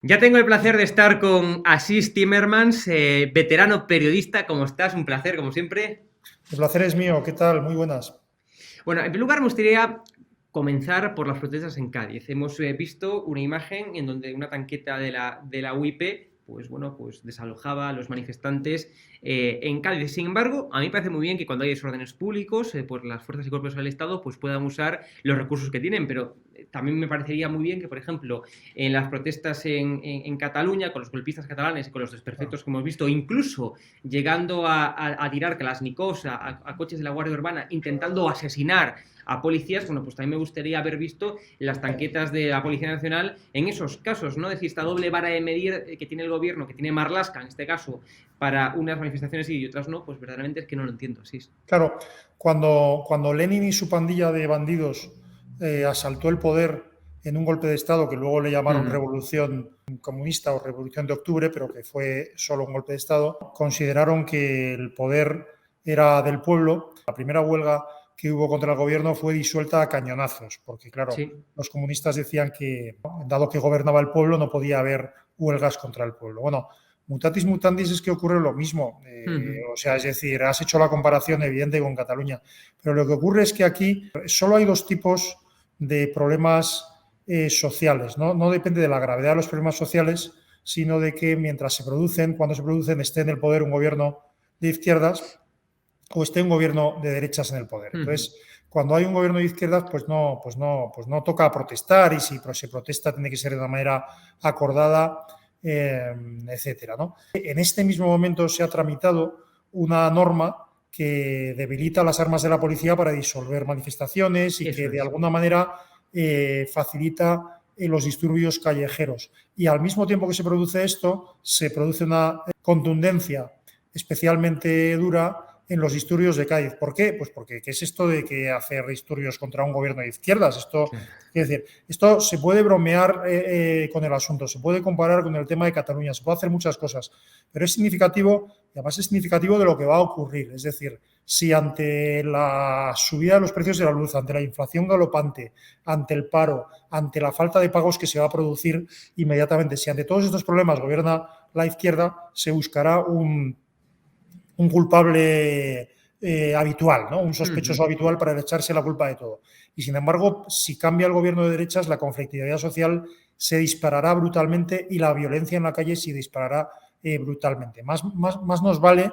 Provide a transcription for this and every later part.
Ya tengo el placer de estar con Asís Timmermans, veterano periodista. ¿Cómo estás? Un placer, como siempre. El placer es mío, ¿qué tal? Muy buenas. Bueno, en primer lugar me gustaría comenzar por las protestas en Cádiz. Hemos visto una imagen en donde una tanqueta de la UIP, pues bueno, pues desalojaba a los manifestantes en Cádiz. Sin embargo, a mí me parece muy bien que cuando hay desórdenes públicos, por las fuerzas y cuerpos del Estado, pues puedan usar los recursos que tienen, pero también me parecería muy bien que, por ejemplo, en las protestas en Cataluña, con los golpistas catalanes y con los Ah, desperfectos que hemos visto, incluso llegando a tirar Kalashnikovs a coches de la Guardia Urbana, intentando asesinar a policías, bueno, pues también me gustaría haber visto las tanquetas de la Policía Nacional en esos casos, ¿no? Es decir, esta doble vara de medir que tiene el gobierno, que tiene Marlaska en este caso, para unas manifestaciones y otras no, pues verdaderamente es que no lo entiendo, sí. claro, cuando Lenin y su pandilla de bandidos asaltó el poder en un golpe de Estado que luego le llamaron Mm. Revolución Comunista o Revolución de Octubre, pero que fue solo un golpe de Estado, consideraron que el poder era del pueblo. La primera huelga que hubo contra el gobierno fue disuelta a cañonazos, porque claro, Sí. los comunistas decían que, dado que gobernaba el pueblo, no podía haber huelgas contra el pueblo. Bueno, mutatis mutandis es que ocurre lo mismo. Mm. O sea, es decir, has hecho la comparación evidente con Cataluña, pero lo que ocurre es que aquí solo hay dos tipos de problemas sociales. No depende de la gravedad de los problemas sociales, sino de que mientras se producen, cuando se producen, esté en el poder un gobierno de izquierdas o esté un gobierno de derechas en el poder. Mm. Entonces, cuando hay un gobierno de izquierdas, pues no toca protestar, y si se protesta tiene que ser de una manera acordada, etcétera, ¿no? En este mismo momento se ha tramitado una norma que debilita las armas de la policía para disolver manifestaciones y que Eso de es. alguna manera facilita los disturbios callejeros. Y al mismo tiempo que se produce esto, se produce una contundencia especialmente dura en los disturbios de Cádiz. ¿Por qué? Pues porque ¿qué es esto de que hacer disturbios contra un gobierno de izquierdas? Claro. Es decir, esto se puede bromear con el asunto, se puede comparar con el tema de Cataluña, se puede hacer muchas cosas, pero es significativo, y además es significativo de lo que va a ocurrir. Es decir, si ante la subida de los precios de la luz, ante la inflación galopante, ante el paro, ante la falta de pagos que se va a producir inmediatamente, si ante todos estos problemas gobierna la izquierda, se buscará un culpable habitual, ¿no? Un sospechoso Mm. habitual para echarse la culpa de todo. Y sin embargo, si cambia el gobierno de derechas, la conflictividad social se disparará brutalmente y la violencia en la calle se disparará brutalmente. Más nos vale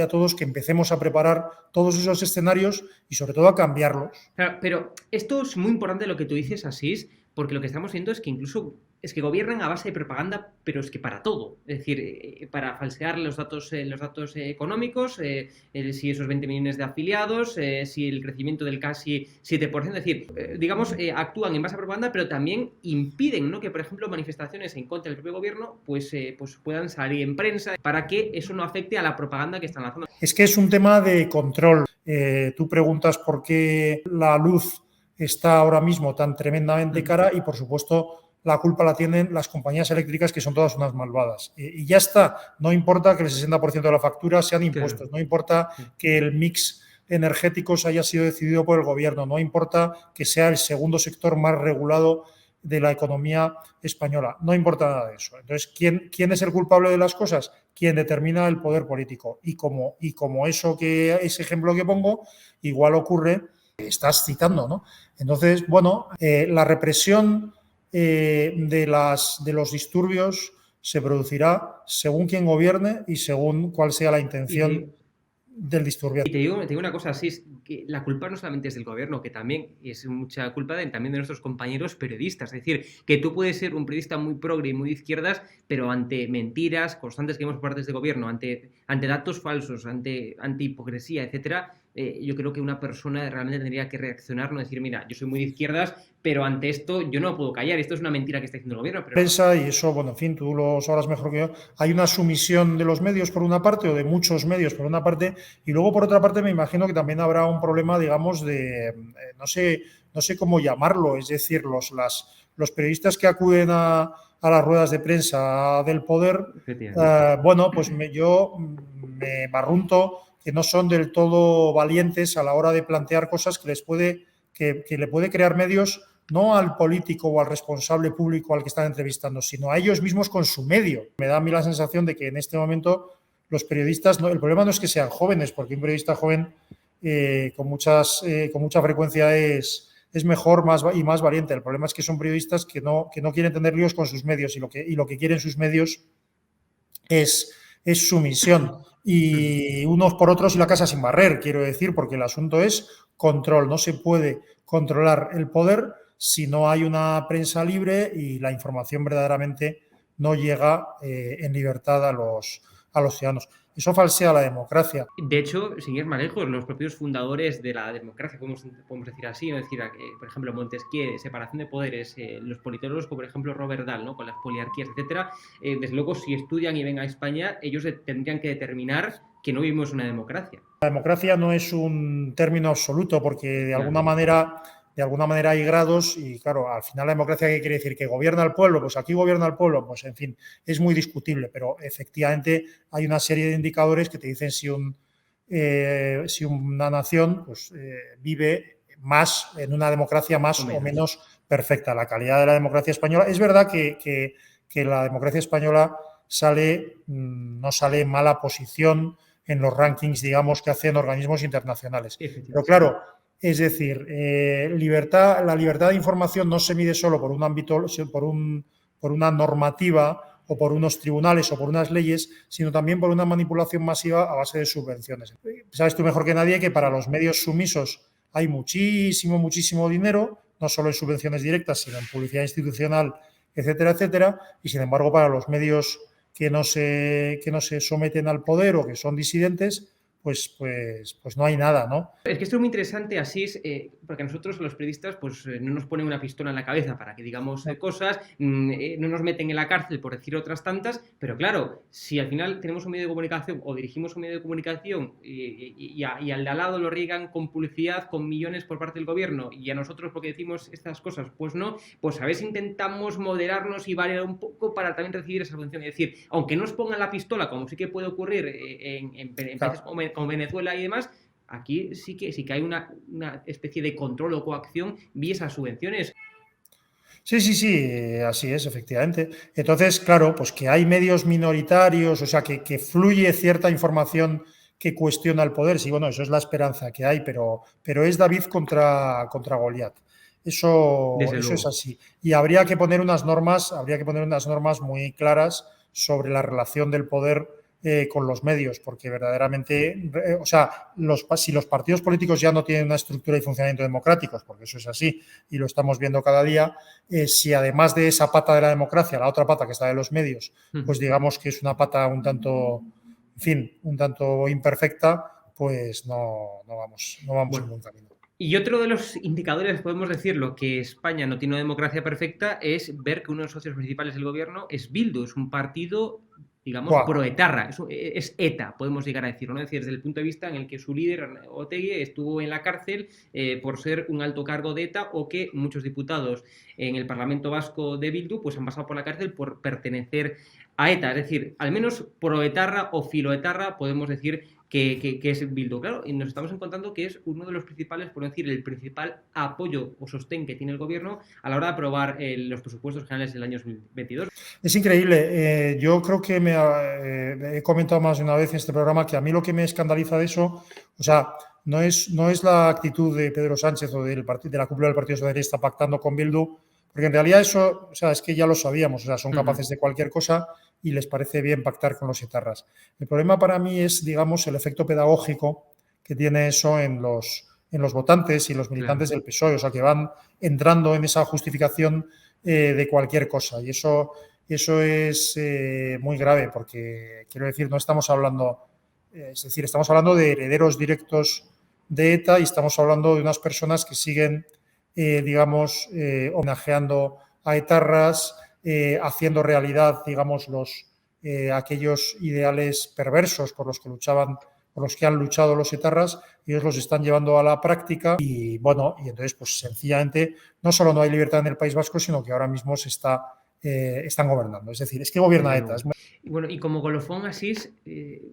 a todos que empecemos a preparar todos esos escenarios y sobre todo a cambiarlos. Claro, pero esto es muy importante lo que tú dices, Asís, porque lo que estamos viendo es que incluso es que gobiernan a base de propaganda, pero es que para todo. Es decir, para falsear los datos económicos, si esos 20 millones de afiliados, si el crecimiento del casi 7%. Es decir, digamos, actúan en base a propaganda, pero también impiden, ¿no?, que, por ejemplo, manifestaciones en contra del propio gobierno pues puedan salir en prensa para que eso no afecte a la propaganda que están lanzando. Es que es un tema de control. Tú preguntas por qué la luz está ahora mismo tan tremendamente Mm. cara y, por supuesto, la culpa la tienen las compañías eléctricas, que son todas unas malvadas. Y ya está. No importa que el 60% de la factura sean Claro. impuestos, no importa que el mix energético haya sido decidido por el gobierno, no importa que sea el segundo sector más regulado de la economía española, no importa nada de eso. Entonces, ¿quién es el culpable de las cosas? Quien determina el poder político. Y como ese ejemplo que pongo, igual ocurre, estás citando, ¿no? Entonces, bueno, la represión de los disturbios se producirá según quien gobierne y según cuál sea la Y intención te, del disturbiante. te digo una cosa así, es que la culpa no solamente es del gobierno, que también es mucha culpa también de nuestros compañeros periodistas. Es decir, que tú puedes ser un periodista muy progre y muy de izquierdas, pero ante mentiras constantes que vemos por parte de este gobierno, ante datos falsos, ante hipocresía, etcétera, yo creo que una persona realmente tendría que reaccionar, no decir, mira, yo soy muy de izquierdas, pero ante esto yo no puedo callar, esto es una mentira que está diciendo el gobierno, pero no. Prensa, y eso, bueno, en fin, tú lo sabrás mejor que yo, hay una sumisión de los medios por una parte, o de muchos medios por una parte, y luego por otra parte me imagino que también habrá un problema, digamos, no sé cómo llamarlo, es decir, los periodistas que acuden a las ruedas de prensa del poder, Efectivamente. bueno, pues yo me barrunto que no son del todo valientes a la hora de plantear cosas que le puede crear medios no al político o al responsable público al que están entrevistando, sino a ellos mismos con su medio. Me da a mí la sensación de que en este momento los periodistas, el problema no es que sean jóvenes, porque un periodista joven con mucha frecuencia es mejor y más valiente. El problema es que son periodistas que no quieren tener líos con sus medios y lo que quieren sus medios es sumisión. Y unos por otros y la casa sin barrer, quiero decir, porque el asunto es control. No se puede controlar el poder si no hay una prensa libre y la información verdaderamente no llega en libertad a los ciudadanos. Eso falsea la democracia. De hecho, sin ir más lejos, los propios fundadores de la democracia, podemos decir así, ¿no? Es decir, por ejemplo, Montesquieu, separación de poderes, los politólogos, como por ejemplo Robert Dahl, ¿no? Con las poliarquías, etcétera, desde luego, si estudian y ven a España, ellos tendrían que determinar que no vivimos una democracia. La democracia no es un término absoluto, porque de alguna manera hay grados y, claro, al final la democracia, ¿qué quiere decir? ¿Que gobierna el pueblo? Pues aquí gobierna el pueblo, pues en fin, es muy discutible, pero efectivamente hay una serie de indicadores que te dicen si una nación pues, vive más en una democracia más o menos perfecta. La calidad de la democracia española, es verdad que la democracia española no sale en mala posición en los rankings, digamos, que hacen organismos internacionales. Pero claro, es decir, la libertad de información no se mide solo por un ámbito, por una normativa o por unos tribunales o por unas leyes, sino también por una manipulación masiva a base de subvenciones. Sabes tú mejor que nadie que para los medios sumisos hay muchísimo dinero, no solo en subvenciones directas, sino en publicidad institucional, etcétera, etcétera, y sin embargo para los medios que no se someten al poder o que son disidentes, pues no hay nada, ¿no? Es que esto es muy interesante, Asís, porque a nosotros, los periodistas, pues no nos ponen una pistola en la cabeza para que digamos cosas, no nos meten en la cárcel por decir otras tantas, pero claro, si al final tenemos un medio de comunicación o dirigimos un medio de comunicación y al de al lado lo riegan con publicidad, con millones por parte del gobierno, y a nosotros porque decimos estas cosas, pues no, pues a veces intentamos moderarnos y variar un poco para también recibir esa función. Es decir, aunque no nos pongan la pistola, como sí que puede ocurrir en países como Venezuela y demás, aquí sí que hay una especie de control o coacción vía esas subvenciones. Sí, así es, efectivamente. Entonces, claro, pues que hay medios minoritarios, o sea, que fluye cierta información que cuestiona el poder. Sí, bueno, eso es la esperanza que hay, pero es David contra Goliat. Eso es así. Y habría que poner unas normas muy claras sobre la relación del poder con los medios, porque verdaderamente, o sea, si los partidos políticos ya no tienen una estructura y funcionamiento democráticos, porque eso es así y lo estamos viendo cada día, si además de esa pata de la democracia, la otra pata que está de los medios, pues digamos que es una pata un tanto imperfecta, pues no vamos en buen camino. Y otro de los indicadores, podemos decirlo, que España no tiene una democracia perfecta es ver que uno de los socios principales del gobierno es Bildu, es un partido, digamos, proetarra, es ETA, podemos llegar a decirlo, ¿no? Es decir, desde el punto de vista en el que su líder, Otegi, estuvo en la cárcel por ser un alto cargo de ETA, o que muchos diputados en el Parlamento Vasco de Bildu pues han pasado por la cárcel por pertenecer a ETA. Es decir, al menos proetarra o filoetarra podemos decir que es Bildu, claro, y nos estamos encontrando que es uno de los principales, por no decir el principal apoyo o sostén que tiene el gobierno a la hora de aprobar los presupuestos generales del año 2022. Es increíble. Yo creo que he comentado más de una vez en este programa que a mí lo que me escandaliza de eso, o sea, no es la actitud de Pedro Sánchez o de la cúpula del Partido Socialista pactando con Bildu, porque en realidad eso, o sea, es que ya lo sabíamos, o sea, son capaces de cualquier cosa y les parece bien pactar con los etarras. El problema para mí es, digamos, el efecto pedagógico que tiene eso en los votantes y los militantes del PSOE, o sea, que van entrando en esa justificación de cualquier cosa, y eso es muy grave, porque, quiero decir, no estamos hablando, es decir, estamos hablando de herederos directos de ETA y estamos hablando de unas personas que siguen, digamos, homenajeando a etarras, haciendo realidad, digamos, aquellos ideales perversos por los que han luchado los etarras, y ellos los están llevando a la práctica. Y bueno, y entonces, pues sencillamente, no solo no hay libertad en el País Vasco, sino que ahora mismo se está están gobernando. Es decir, es que gobierna Desde ETA. luego. Y bueno, y como colofón Asís,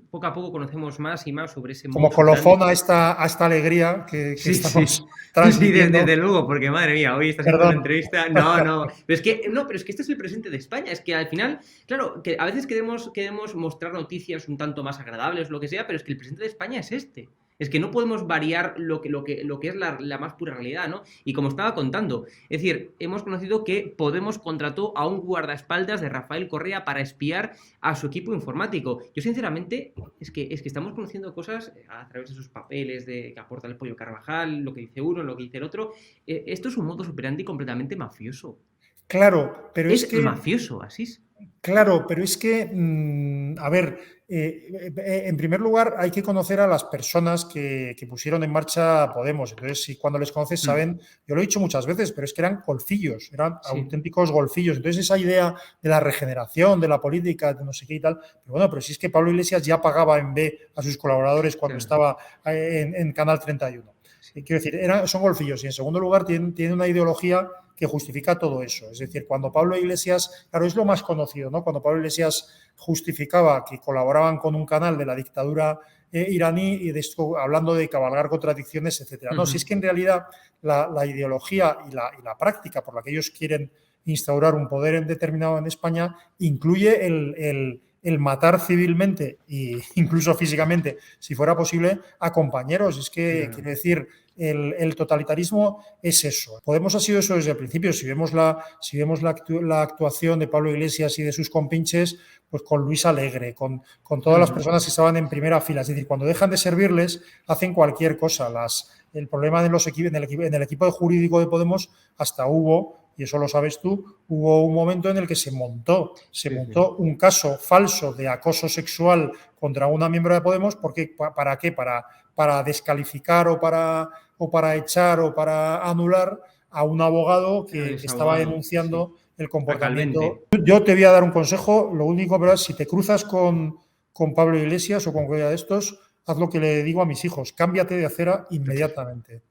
poco a poco conocemos más y más sobre ese Como modus colofón operandi. a esta alegría que Sí, estamos sí. Sí, transmitiendo. desde luego, porque madre mía, hoy está siendo una Perdón. entrevista. No, no. Pero es que, no, pero es que este es el presente de España. Es que al final, claro, que a veces queremos mostrar noticias un tanto más agradables, lo que sea, pero es que el presente de España es este. Es que no podemos variar lo que es la más pura realidad, ¿no? Y como estaba contando, es decir, hemos conocido que Podemos contrató a un guardaespaldas de Rafael Correa para espiar a su equipo informático. Yo, sinceramente, es que estamos conociendo cosas a través de esos papeles que aporta el Pollo Carvajal, lo que dice uno, lo que dice el otro. Esto es un modus operandi completamente mafioso. Claro, pero es Es que mafioso, Asís. Claro, pero es que, a ver, en primer lugar hay que conocer a las personas que pusieron en marcha Podemos. Entonces, si cuando les conoces Mm, saben, yo lo he dicho muchas veces, pero es que eran golfillos, eran sí, auténticos golfillos. Entonces, esa idea de la regeneración, de la política, de no sé qué y tal, pero bueno, pero si es que Pablo Iglesias ya pagaba en B a sus colaboradores cuando claro. estaba en Canal 31. Sí. Quiero decir, son golfillos y en segundo lugar tienen una ideología que justifica todo eso. Es decir, cuando Pablo Iglesias, claro, es lo más conocido, ¿no? Cuando Pablo Iglesias justificaba que colaboraban con un canal de la dictadura iraní y de esto, hablando de cabalgar contradicciones, etcétera. No, si es Ujú, que en realidad la ideología y la práctica por la que ellos quieren instaurar un poder determinado en España incluye el matar civilmente e incluso físicamente, si fuera posible, a compañeros. Es que, claro. quiero decir, el totalitarismo es eso. Podemos ha sido eso desde el principio. Si vemos la actuación de Pablo Iglesias y de sus compinches, pues con Luis Alegre, con todas las Ujú, personas que estaban en primera fila. Es decir, cuando dejan de servirles, hacen cualquier cosa. El problema en el equipo de jurídico de Podemos hasta hubo, y eso lo sabes tú, hubo un momento en el que se sí, sí. montó un caso falso de acoso sexual contra una miembro de Podemos, porque, ¿para qué? Para descalificar o para echar o para anular a un abogado Al que estaba desabogado, sí. denunciando el A comportamiento. Calvente. Yo te voy a dar un consejo, lo único, pero si te cruzas con Pablo Iglesias o con cualquiera de estos, haz lo que le digo a mis hijos, cámbiate de acera inmediatamente.